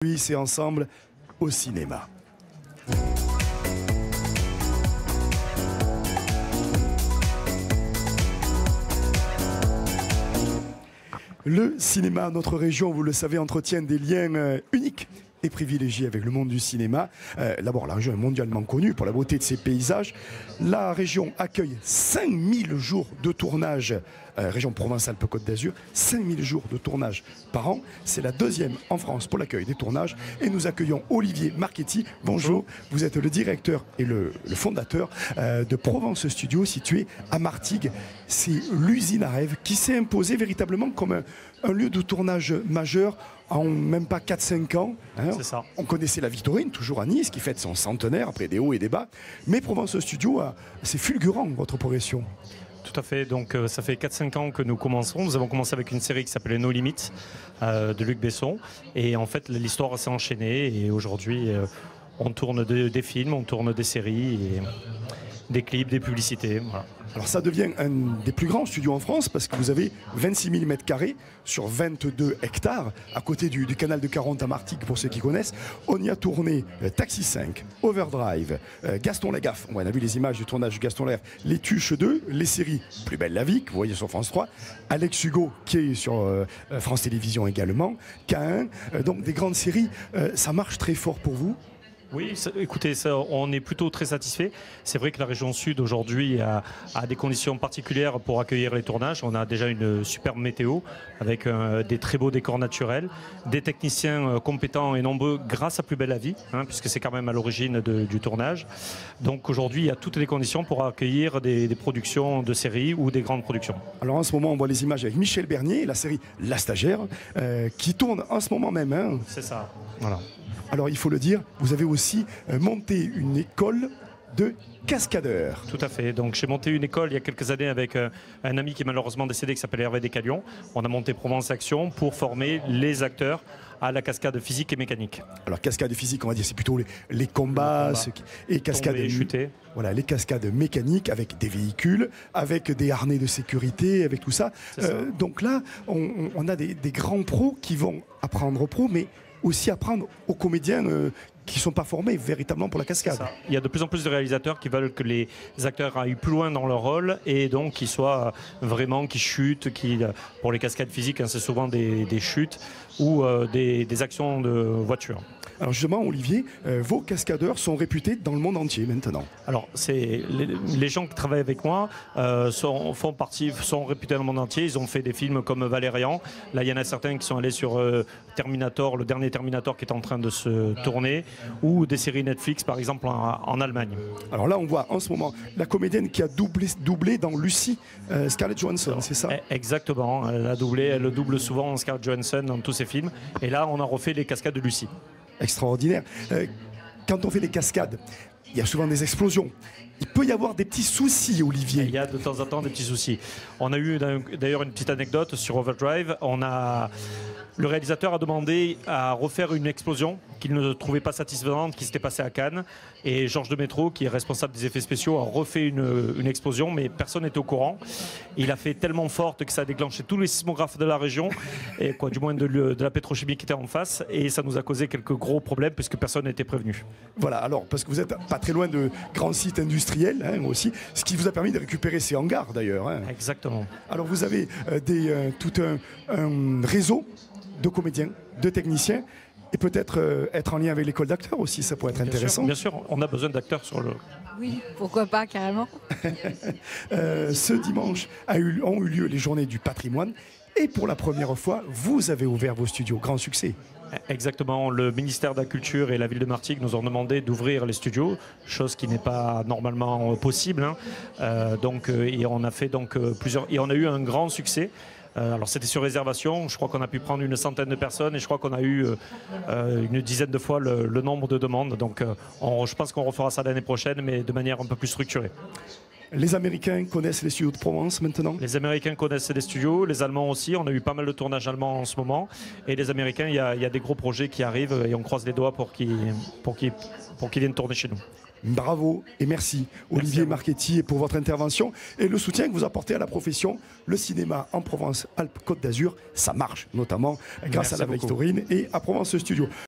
Oui, c'est ensemble au cinéma. Le cinéma, notre région, vous le savez, entretient des liens uniques et privilégiés avec le monde du cinéma. D'abord, la région est mondialement connue pour la beauté de ses paysages. La région accueille 5000 jours de tournage, région Provence-Alpes-Côte d'Azur, 5000 jours de tournage par an. C'est la deuxième en France pour l'accueil des tournages. Et nous accueillons Olivier Marchetti. Bonjour, vous êtes le directeur et le fondateur de Provence Studio, situé à Martigues. C'est l'usine à rêve qui s'est imposée véritablement comme un lieu de tournage majeur en même pas 4-5 ans. Hein. C'est ça. On connaissait la Victorine, toujours à Nice, qui fête son centenaire, après des hauts et des bas. Mais Provence Studio, c'est fulgurant, votre progression. Tout à fait, donc ça fait 4-5 ans que nous commençons. Nous avons commencé avec une série qui s'appelait No Limites de Luc Besson. Et en fait, l'histoire s'est enchaînée. Et aujourd'hui, on tourne des films, on tourne des séries, et des clips, des publicités. Voilà. Alors ça devient un des plus grands studios en France parce que vous avez 26 000 m² sur 22 hectares à côté du canal de 40 à Martigues pour ceux qui connaissent. On y a tourné Taxi 5, Overdrive, Gaston Lagaffe, on a vu les images du tournage de Gaston Lagaffe, Les Tuches 2, les séries Plus belle la vie que vous voyez sur France 3, Alex Hugo qui est sur France Télévisions également, K1, donc des grandes séries, ça marche très fort pour vous. Oui, écoutez, on est plutôt très satisfait. C'est vrai que la région sud aujourd'hui a des conditions particulières pour accueillir les tournages. On a déjà une superbe météo avec des très beaux décors naturels, des techniciens compétents et nombreux grâce à Plus belle la vie, hein, puisque c'est quand même à l'origine du tournage. Donc aujourd'hui, il y a toutes les conditions pour accueillir des productions de séries ou des grandes productions. Alors en ce moment, on voit les images avec Michel Bernier, la série La Stagiaire, qui tourne en ce moment même. Hein. C'est ça, voilà. Alors il faut le dire, vous avez aussi monté une école de cascadeurs. Tout à fait. Donc j'ai monté une école il y a quelques années avec un ami qui est malheureusement décédé qui s'appelle Hervé Descalions. On a monté Provence Action pour former les acteurs à la cascade physique et mécanique. Alors cascade physique, on va dire, c'est plutôt les combats et cascades chuter. Voilà, les cascades mécaniques avec des véhicules, avec des harnais de sécurité, avec tout ça. Donc là, on a des grands pros qui vont apprendre aux pros, mais aussi apprendre aux comédiens qui ne sont pas formés véritablement pour la cascade. Il y a de plus en plus de réalisateurs qui veulent que les acteurs aillent plus loin dans leur rôle et donc qu'ils soient vraiment, qui chutent, pour les cascades physiques, hein, c'est souvent des chutes ou des actions de voiture. Alors justement, Olivier, vos cascadeurs sont réputés dans le monde entier maintenant. Alors, les gens qui travaillent avec moi sont réputés dans le monde entier. Ils ont fait des films comme Valérian. Là, il y en a certains qui sont allés sur Terminator, le dernier Terminator qui est en train de se tourner, ou des séries Netflix, par exemple, en Allemagne. Alors là, on voit en ce moment la comédienne qui a doublé dans Lucy, Scarlett Johansson, c'est ça? Exactement. Elle double souvent Scarlett Johansson dans tous ses films. Et là, on a refait les cascades de Lucy. Extraordinaire. Quand on fait des cascades, il y a souvent des explosions. Il peut y avoir des petits soucis, Olivier. Il y a de temps en temps des petits soucis. On a eu d'ailleurs une petite anecdote sur Overdrive. Le réalisateur a demandé à refaire une explosion qu'il ne trouvait pas satisfaisante, qui s'était passée à Cannes. Et Georges Demétro, qui est responsable des effets spéciaux, a refait une explosion, mais personne n'était au courant. Il a fait tellement forte que ça a déclenché tous les sismographes de la région, et du moins de la pétrochimie qui était en face. Et ça nous a causé quelques gros problèmes, puisque personne n'était prévenu. Voilà, alors, parce que vous n'êtes pas très loin de grands sites industriels, hein, aussi, ce qui vous a permis de récupérer ces hangars, d'ailleurs. Hein. Exactement. Alors, vous avez tout un réseau de comédiens, de techniciens, et peut-être être en lien avec l'école d'acteurs aussi, ça pourrait être intéressant. Bien sûr, on a besoin d'acteurs sur le... Oui, pourquoi pas, carrément. Ce dimanche ont eu lieu les journées du patrimoine, et pour la première fois, vous avez ouvert vos studios. Grand succès. Exactement, le ministère de la Culture et la ville de Martigues nous ont demandé d'ouvrir les studios, chose qui n'est pas normalement possible. Hein. Et on a fait plusieurs... Et on a eu un grand succès. Alors c'était sur réservation, je crois qu'on a pu prendre une centaine de personnes et je crois qu'on a eu une dizaine de fois le nombre de demandes. Donc je pense qu'on refera ça l'année prochaine, mais de manière un peu plus structurée. Les Américains connaissent les studios de Provence maintenant? Les Américains connaissent les studios, les Allemands aussi. On a eu pas mal de tournages allemands en ce moment. Et les Américains, il y a des gros projets qui arrivent et on croise les doigts pour qu'ils viennent tourner chez nous. Bravo et merci Olivier Marchetti pour votre intervention et le soutien que vous apportez à la profession. Le cinéma en Provence-Alpes-Côte d'Azur, ça marche notamment grâce à la Victorine et à Provence Studio.